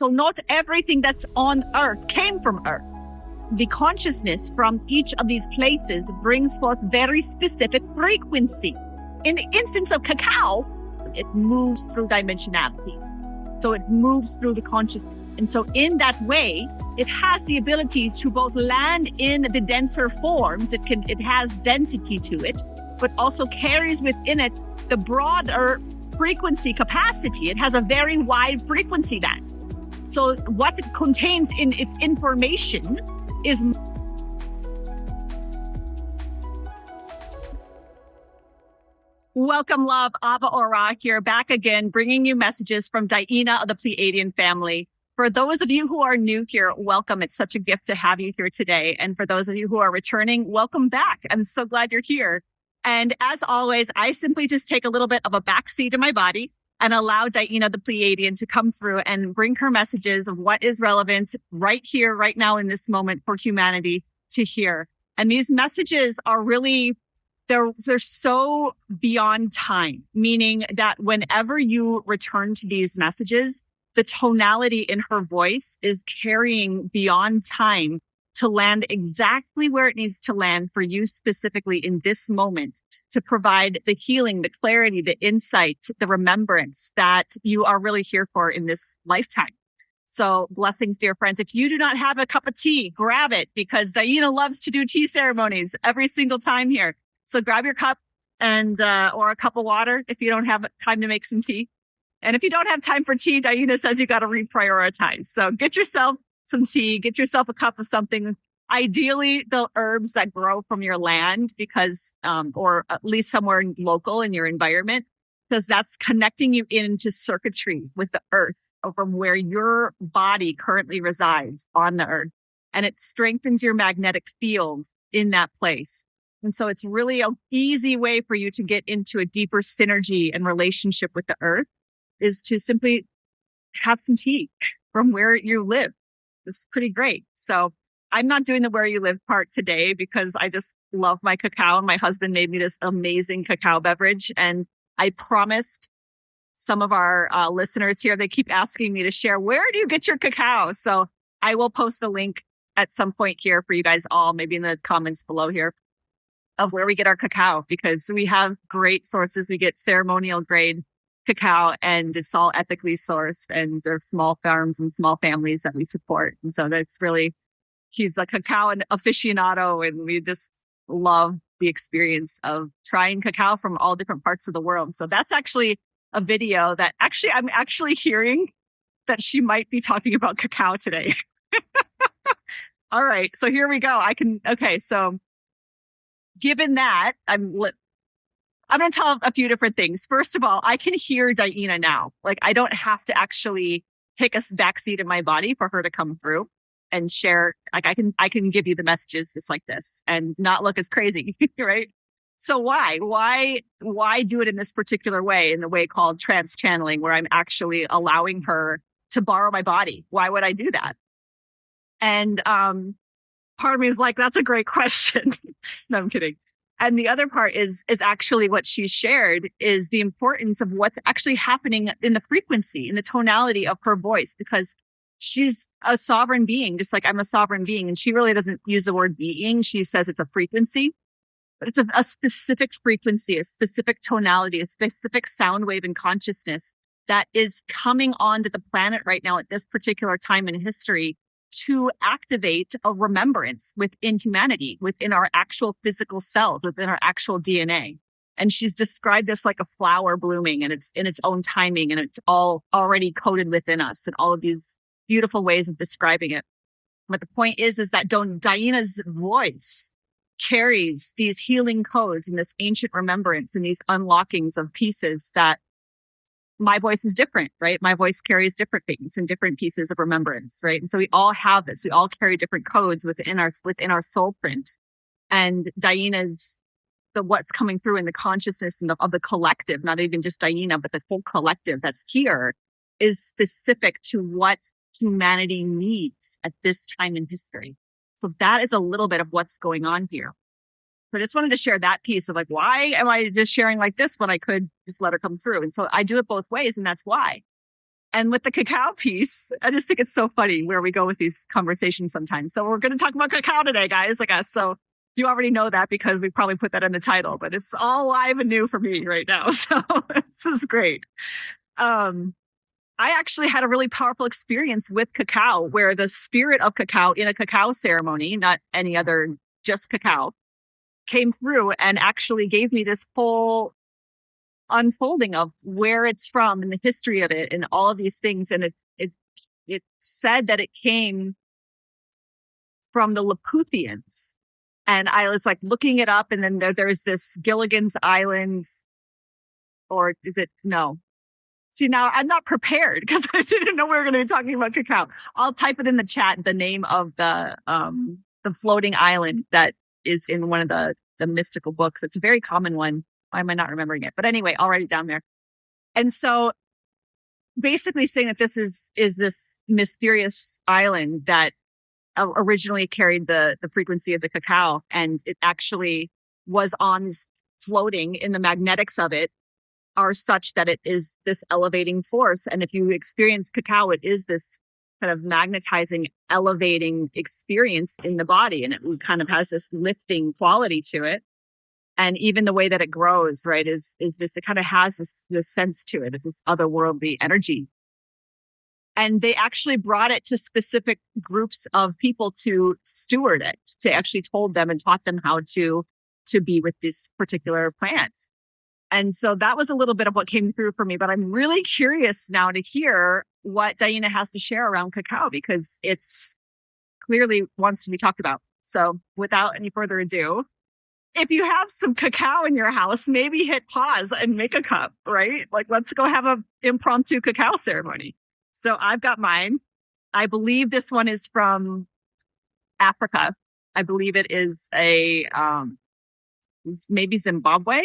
So not everything that's on Earth came from Earth. The consciousness from each of these places brings forth very specific frequency. In the instance of cacao, it moves through dimensionality. So it moves through the consciousness. And so in that way, it has the ability to both land in the denser forms. It has density to it, but also carries within it the broader frequency capacity. It has a very wide frequency band. So what it contains in its information is welcome, love. Orah here, back again, bringing you messages from DiYeena of the Pleiadian Family. For those of you who are new here, welcome. It's such a gift to have you here today. And for those of you who are returning, welcome back. I'm so glad you're here. And as always, I simply just take a little bit of a backseat in my body and allow DiYeena the Pleiadian to come through and bring her messages of what is relevant right here, right now in this moment for humanity to hear. And these messages are really, they're so beyond time, meaning that whenever you return to these messages, the tonality in her voice is carrying beyond time to land exactly where it needs to land for you specifically in this moment, to provide the healing, the clarity, the insight, the remembrance that you are really here for in this lifetime. So blessings, dear friends. If you do not have a cup of tea, grab it, because DiYeena loves to do tea ceremonies every single time here. So grab your cup and or a cup of water if you don't have time to make some tea. And if you don't have time for tea, DiYeena says you got to reprioritize. So get yourself some tea, get yourself a cup of something. Ideally, the herbs that grow from your land, because, or at least somewhere local in your environment, because that's connecting you into circuitry with the earth from where your body currently resides on the earth. And it strengthens your magnetic fields in that place. And so it's really an easy way for you to get into a deeper synergy and relationship with the earth is to simply have some tea from where you live. It's pretty great. So I'm not doing the where you live part today because I just love my cacao. And my husband made me this amazing cacao beverage. And I promised some of our listeners here, they keep asking me to share, where do you get your cacao? So I will post a link at some point here for you guys all, maybe in the comments below here, of where we get our cacao, because we have great sources. We get ceremonial grade cacao and it's all ethically sourced, and there's small farms and small families that we support. And so that's really, he's a cacao aficionado, and we just love the experience of trying cacao from all different parts of the world. So that's actually a video that I'm actually hearing that she might be talking about cacao today. All right. So here we go. So given that, I'm going to tell a few different things. First of all, I can hear DiYeena now. Like, I don't have to actually take a backseat in my body for her to come through and share. Like, I can give you the messages just like this and not look as crazy, right? So why do it in this particular way, in the way called trance channeling, where I'm actually allowing her to borrow my body? Why would I do that? And part of me is like, that's a great question. No, I'm kidding. And the other part is actually what she shared is the importance of what's actually happening in the frequency, in the tonality of her voice, because she's a sovereign being, just like I'm a sovereign being. And she really doesn't use the word being. She says it's a frequency, but it's a specific frequency, a specific tonality, a specific sound wave in consciousness that is coming onto the planet right now at this particular time in history to activate a remembrance within humanity, within our actual physical cells, within our actual DNA. And she's described this like a flower blooming, and it's in its own timing, and it's all already coded within us, and all of these beautiful ways of describing it. But the point is that DiYeena's voice carries these healing codes and this ancient remembrance and these unlockings of pieces that my voice is different, right? My voice carries different things and different pieces of remembrance, right? And so we all have this. We all carry different codes within our soul print. And DiYeena's what's coming through in the consciousness and of the collective, not even just DiYeena, but the whole collective that's here, is specific to what humanity needs at this time in history. So that is a little bit of what's going on here. So I just wanted to share that piece of like, why am I just sharing like this when I could just let her come through? And so I do it both ways, and that's why. And with the cacao piece, I just think it's so funny where we go with these conversations sometimes. So we're going to talk about cacao today, guys, I guess. So you already know that because we probably put that in the title, but it's all live and new for me right now. So this is great. I actually had a really powerful experience with cacao where the spirit of cacao in a cacao ceremony, not any other, just cacao, came through and actually gave me this whole unfolding of where it's from and the history of it and all of these things. And it said that it came from the Laputhians. And I was like looking it up, and then there's this Gilligan's Island, or is it? No. See, now I'm not prepared because I didn't know we were going to be talking about cacao. I'll type it in the chat, the name of the floating island that is in one of the mystical books. It's a very common one. Why am I not remembering it? But anyway, I'll write it down there. And so basically saying that this is this mysterious island that originally carried the frequency of the cacao, and it actually was on floating in the magnetics of it are such that it is this elevating force. And if you experience cacao, it is this kind of magnetizing, elevating experience in the body. And it kind of has this lifting quality to it. And even the way that it grows, right, is just, it kind of has this sense to it, of this otherworldly energy. And they actually brought it to specific groups of people to steward it, to actually told them and taught them how to be with these particular plants. And so that was a little bit of what came through for me. But I'm really curious now to hear what DiYeena has to share around cacao, because it's clearly wants to be talked about. So without any further ado, if you have some cacao in your house, maybe hit pause and make a cup, right? Like, let's go have an impromptu cacao ceremony. So I've got mine. I believe this one is from Africa. I believe it is maybe Zimbabwe.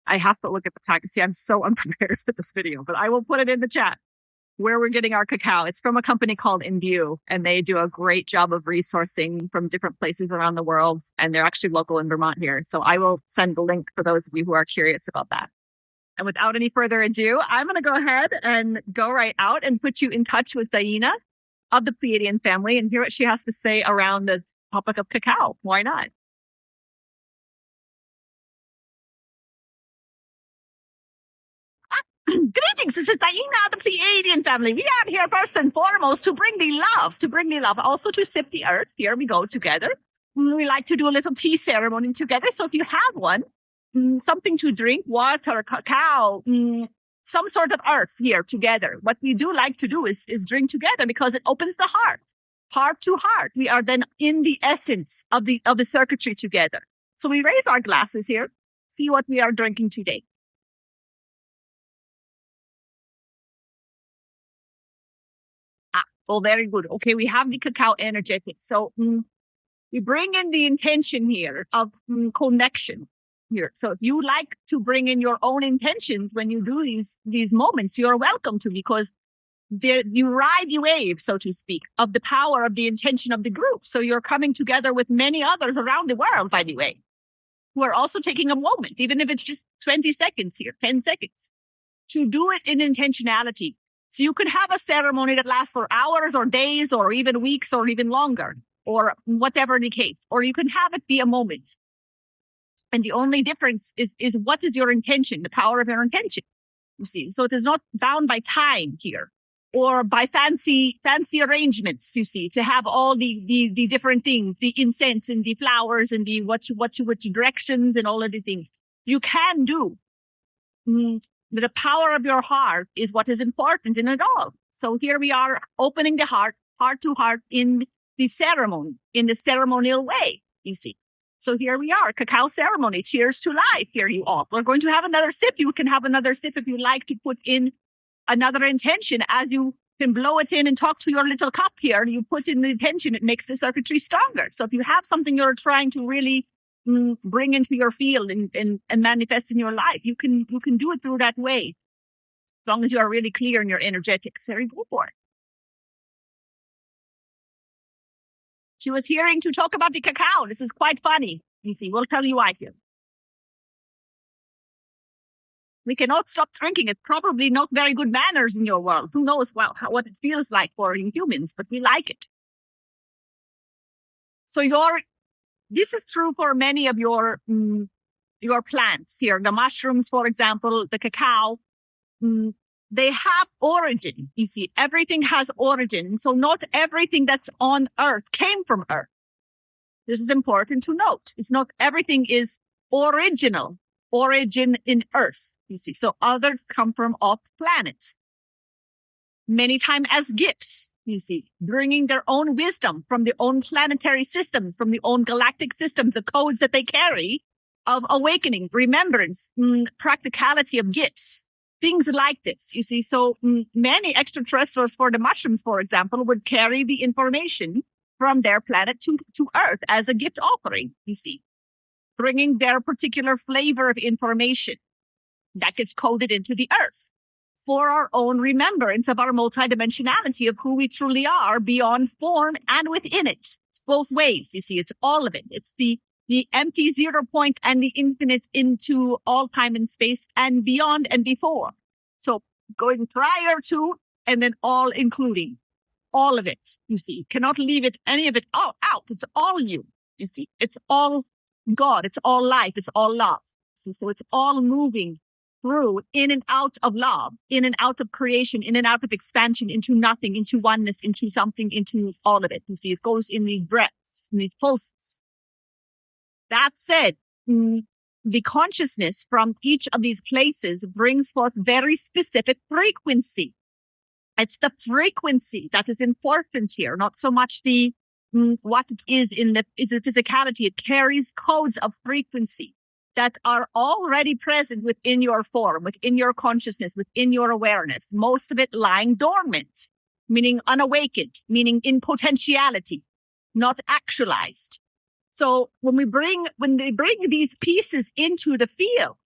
I have to look at the package. See, I'm so unprepared for this video, but I will put it in the chat where we're getting our cacao. It's from a company called Imbue, and they do a great job of resourcing from different places around the world. And they're actually local in Vermont here. So I will send the link for those of you who are curious about that. And without any further ado, I'm going to go ahead and go right out and put you in touch with DiYeena of the Pleiadian family and hear what she has to say around the topic of cacao. Why not? Greetings, this is DiYeena of the Pleiadian family. We are here first and foremost to bring the love, also to sip the earth. Here we go together. We like to do a little tea ceremony together. So if you have one, something to drink, water, cacao, some sort of earth here together. What we do like to do is drink together because it opens the heart to heart. We are then in the essence of the circuitry together. So we raise our glasses here, see what we are drinking today. Oh, very good. Okay, we have the cacao energetic. So we bring in the intention here of connection here. So if you like to bring in your own intentions when you do these moments, you're welcome to, because you ride the wave, so to speak, of the power of the intention of the group. So you're coming together with many others around the world, by the way, who are also taking a moment, even if it's just 20 seconds here, 10 seconds, to do it in intentionality. So you could have a ceremony that lasts for hours or days or even weeks or even longer, or whatever the case, or you can have it be a moment. And the only difference is what is your intention, the power of your intention, you see. So it is not bound by time here or by fancy arrangements, you see, to have all the different things, the incense and the flowers and the what directions and all of the things. You can do. The power of your heart is what is important in it all. So here we are opening the heart to heart in the ceremony, in the ceremonial way, you see. So here we are, cacao ceremony. Cheers to life. Here you all. We're going to have another sip. You can have another sip if you like to put in another intention. As you can blow it in and talk to your little cup here, you put in the intention, it makes the circuitry stronger. So if you have something you're trying to really bring into your field and manifest in your life, you can do it through that way, as long as you are really clear in your energetics. There you go for it. She was hearing to talk about the cacao. This is quite funny. You see, we'll tell you why here. We cannot stop drinking. It's probably not very good manners in your world. Who knows what it feels like for humans, but we like it. So this is true for many of your plants here. The mushrooms, for example, the cacao, they have origin. You see, everything has origin. So not everything that's on Earth came from Earth. This is important to note. It's not everything is original, origin in Earth. You see, so others come from off planets. Many times as gifts, you see, bringing their own wisdom from their own planetary systems, from their own galactic systems, the codes that they carry of awakening, remembrance, practicality of gifts, things like this, you see. So many extraterrestrials for the mushrooms, for example, would carry the information from their planet to Earth as a gift offering, you see, bringing their particular flavor of information that gets coded into the Earth for our own remembrance of our multidimensionality of who we truly are beyond form and within it. It's both ways, you see, it's all of it. It's the empty 0 point and the infinite into all time and space and beyond and before. So going prior to and then all including all of it, you see, cannot leave it, any of it all out. It's all you see, it's all God, it's all life, it's all love. So it's all moving through, in and out of love, in and out of creation, in and out of expansion, into nothing, into oneness, into something, into all of it. You see, it goes in these breaths, in these pulses. That said, the consciousness from each of these places brings forth very specific frequency. It's the frequency that is important here, not so much the what it is in the physicality. It carries codes of frequency that are already present within your form, within your consciousness, within your awareness, most of it lying dormant, meaning unawakened, meaning in potentiality, not actualized. So when they bring these pieces into the field,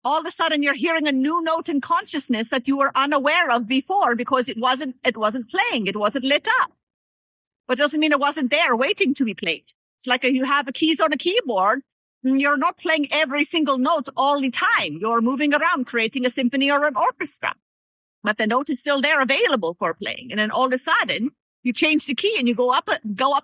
all of a sudden you're hearing a new note in consciousness that you were unaware of before because it wasn't playing, it wasn't lit up. But it doesn't mean it wasn't there waiting to be played. It's like you have keys on a keyboard. You're not playing every single note all the time. You're moving around, creating a symphony or an orchestra. But the note is still there available for playing. And then all of a sudden, you change the key and you go up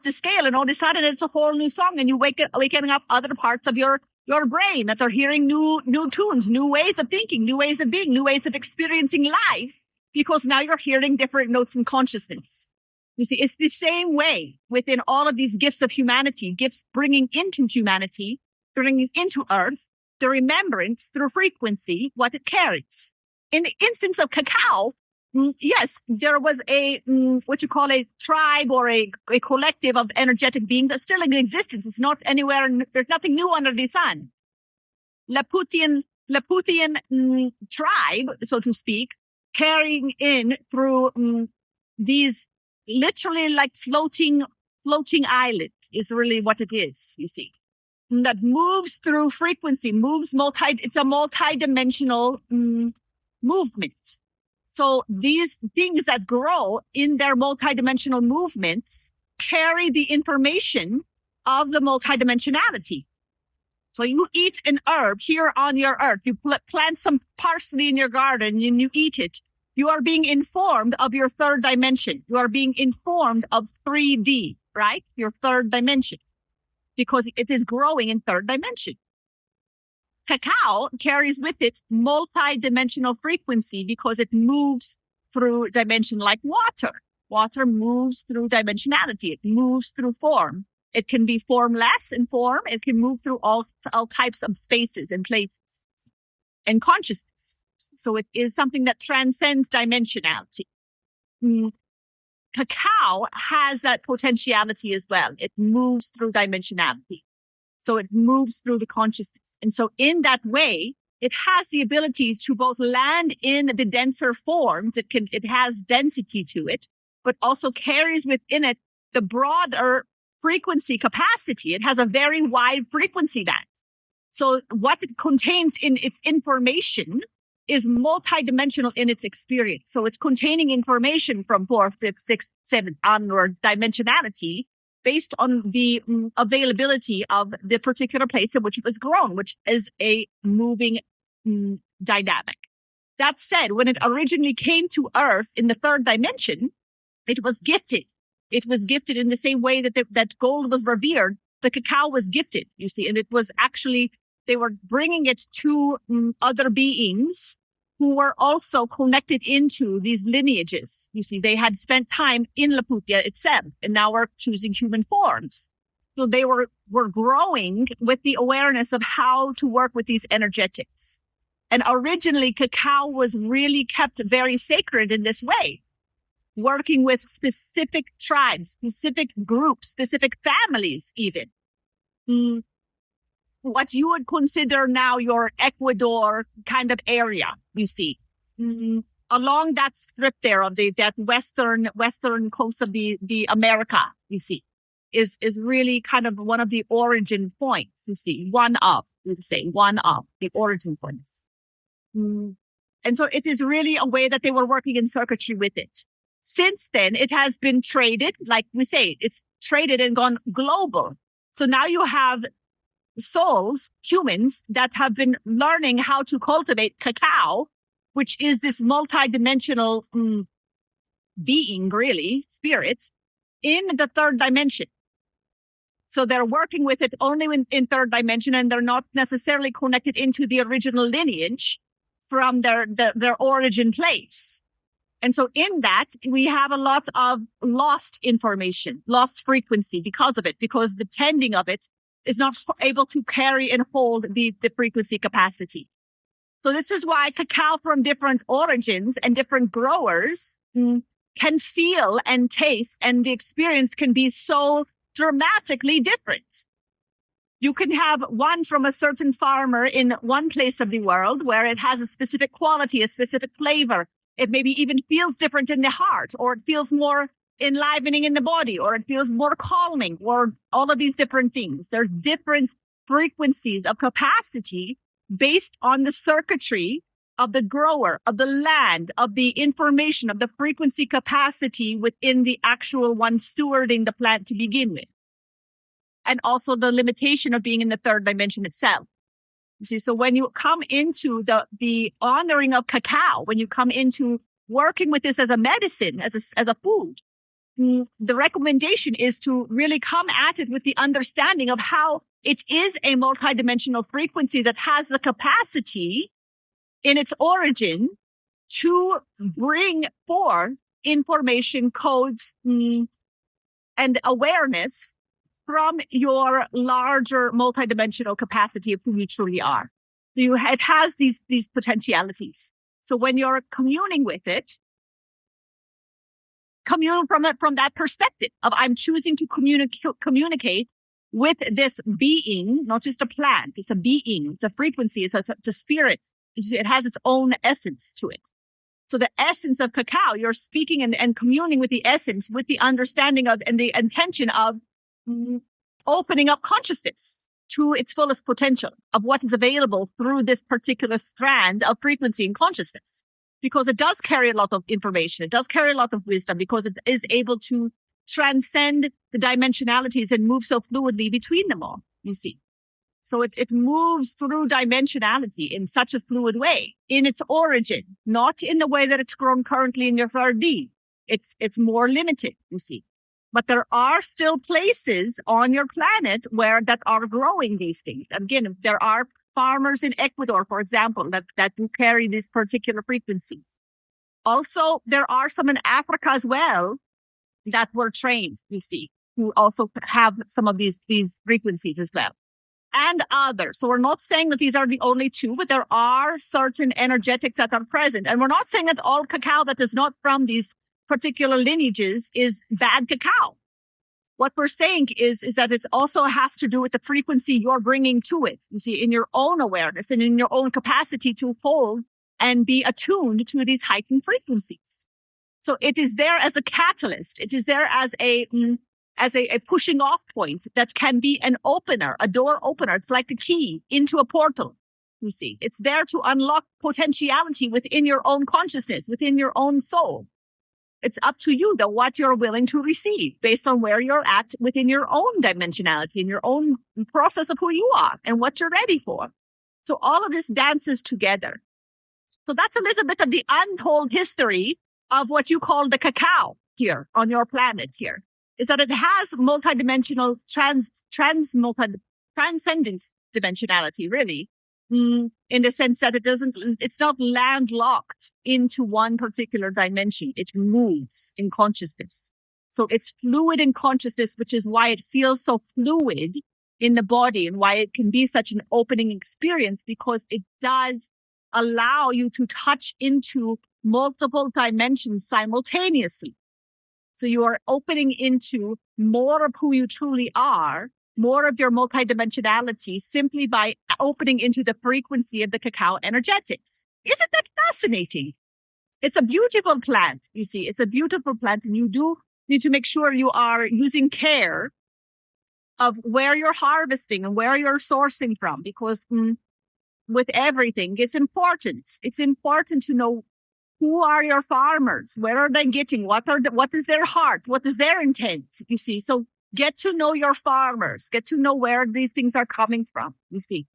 the scale, and all of a sudden it's a whole new song, and you waking up other parts of your brain that are hearing new tunes, new ways of thinking, new ways of being, new ways of experiencing life, because now you're hearing different notes in consciousness. You see, it's the same way within all of these gifts of humanity, gifts bringing into humanity, bringing into Earth, the remembrance through frequency, what it carries. In the instance of cacao, yes, there was a tribe or a collective of energetic beings that's still in existence. It's not anywhere, there's nothing new under the sun. Laputian tribe, so to speak, carrying in through these literally like floating island is really what it is, you see. That moves through frequency, it's a multidimensional movement. So these things that grow in their multidimensional movements carry the information of the multidimensionality. So you eat an herb here on your earth, you plant some parsley in your garden and you eat it. You are being informed of your third dimension. You are being informed of 3D, right? Your third dimension, because it is growing in third dimension. Cacao carries with it multi-dimensional frequency because it moves through dimension like water. Water moves through dimensionality. It moves through form. It can be formless in form. It can move through all types of spaces and places and consciousness. So it is something that transcends dimensionality. Cacao has that potentiality as well. It moves through dimensionality. So it moves through the consciousness. And so in that way, it has the ability to both land in the denser forms. It has density to it, but also carries within it the broader frequency capacity. It has a very wide frequency band. So what it contains in its information is multidimensional in its experience. So it's containing information from 4th, 5th, 6th, 7th onward dimensionality based on the availability of the particular place in which it was grown, which is a moving dynamic. That said, when it originally came to Earth in the third dimension, it was gifted. It was gifted in the same way that gold was revered. The cacao was gifted, you see, and it was actually, they were bringing it to other beings who were also connected into these lineages. You see, they had spent time in Laputia itself, and now were choosing human forms. So they were growing with the awareness of how to work with these energetics. And originally, cacao was really kept very sacred in this way, working with specific tribes, specific groups, specific families even. What you would consider now your Ecuador kind of area, you see. Along that strip there of that western coast of the America, you see, is really kind of one of the origin points, you see, one of the origin points. And so it is really a way that they were working in circuitry with it. Since then, it has been traded, like we say, it's traded and gone global. So now you have souls, humans, that have been learning how to cultivate cacao, which is this multidimensional being, really, spirit, in the third dimension. So they're working with it only in third dimension, and they're not necessarily connected into the original lineage from their origin place. And so in that, we have a lot of lost information, lost frequency because of it, because the tending of it is not able to carry and hold the frequency capacity. So this is why cacao from different origins and different growers can feel and taste, and the experience can be so dramatically different. You can have one from a certain farmer in one place of the world where it has a specific quality, a specific flavor. It maybe even feels different in the heart, or it feels more enlivening in the body, or it feels more calming, or all of these different things. There's different frequencies of capacity based on the circuitry of the grower, of the land, of the information, of the frequency capacity within the actual one stewarding the plant to begin with. And also the limitation of being in the third dimension itself. You see, so when you come into the honoring of cacao, when you come into working with this as a medicine, as a food, the recommendation is to really come at it with the understanding of how it is a multidimensional frequency that has the capacity in its origin to bring forth information, codes, and awareness from your larger multidimensional capacity of who you truly are. So it has these potentialities. So when you're communing with it, commune from that perspective of I'm choosing to communicate with this being, not just a plant. It's a being. It's a frequency. It's a spirit. It has its own essence to it. So the essence of cacao, you're speaking and communing with the essence, with the understanding of and the intention of opening up consciousness to its fullest potential of what is available through this particular strand of frequency and consciousness. Because it does carry a lot of information. It does carry a lot of wisdom because it is able to transcend the dimensionalities and move so fluidly between them all, you see. So it moves through dimensionality in such a fluid way in its origin, not in the way that it's grown currently in your 3D. It's more limited, you see. But there are still places on your planet that are growing these things. Again, there are farmers in Ecuador, for example, that do carry these particular frequencies. Also, there are some in Africa as well that were trained, you see, who also have some of these frequencies as well. And others. So we're not saying that these are the only two, but there are certain energetics that are present. And we're not saying that all cacao that is not from these particular lineages is bad cacao. What we're saying is that it also has to do with the frequency you're bringing to it, you see, in your own awareness and in your own capacity to hold and be attuned to these heightened frequencies. So it is there as a catalyst. It is there as a pushing off point that can be an opener, a door opener. It's like the key into a portal, you see. It's there to unlock potentiality within your own consciousness, within your own soul. It's up to you, though, what you're willing to receive based on where you're at within your own dimensionality and your own process of who you are and what you're ready for. So all of this dances together. So that's a little bit of the untold history of what you call the cacao here on your planet here. Is that it has multidimensional transcendent dimensionality, really, in the sense that it's not landlocked into one particular dimension. It moves in consciousness. So it's fluid in consciousness, which is why it feels so fluid in the body and why it can be such an opening experience, because it does allow you to touch into multiple dimensions simultaneously. So you are opening into more of who you truly are, more of your multidimensionality, simply by opening into the frequency of the cacao energetics. Isn't that fascinating? It's a beautiful plant, you see. It's a beautiful plant, and you do need to make sure you are using care of where you're harvesting and where you're sourcing from, because with everything, it's important. It's important to know who are your farmers, where are they getting, what is their heart, what is their intent, you see. So get to know your farmers, get to know where these things are coming from, you see.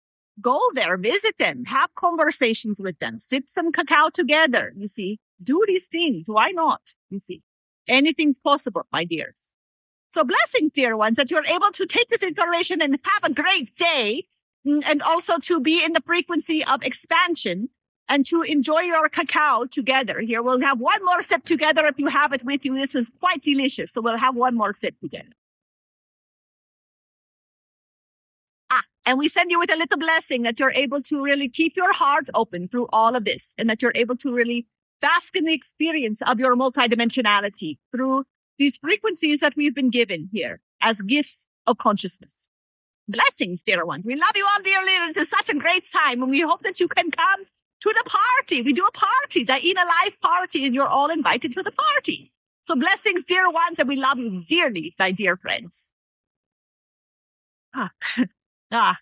Go there, visit them, have conversations with them, sip some cacao together, you see. Do these things, why not, you see. Anything's possible, my dears. So blessings, dear ones, that you're able to take this information and have a great day, and also to be in the frequency of expansion and to enjoy your cacao together. Here, we'll have one more sip together if you have it with you. This was quite delicious, so we'll have one more sip together. And we send you with a little blessing that you're able to really keep your heart open through all of this, and that you're able to really bask in the experience of your multidimensionality through these frequencies that we've been given here as gifts of consciousness. Blessings, dear ones. We love you all dearly, and it's such a great time, and we hope that you can come to the party. We do a party, DiYeena Live party, and you're all invited to the party. So blessings, dear ones, and we love you dearly, my dear friends. I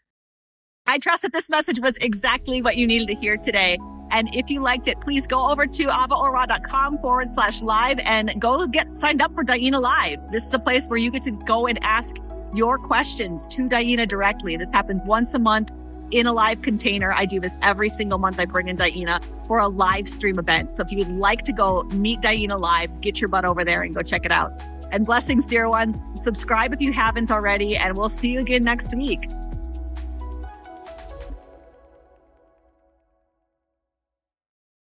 trust that this message was exactly what you needed to hear today. And if you liked it, please go over to avaorah.com/live and go get signed up for DiYeena Live. This is a place where you get to go and ask your questions to DiYeena directly. This happens once a month in a live container. I do this every single month. I bring in DiYeena for a live stream event. So if you would like to go meet DiYeena live, get your butt over there and go check it out. And blessings, dear ones. Subscribe if you haven't already, and we'll see you again next week.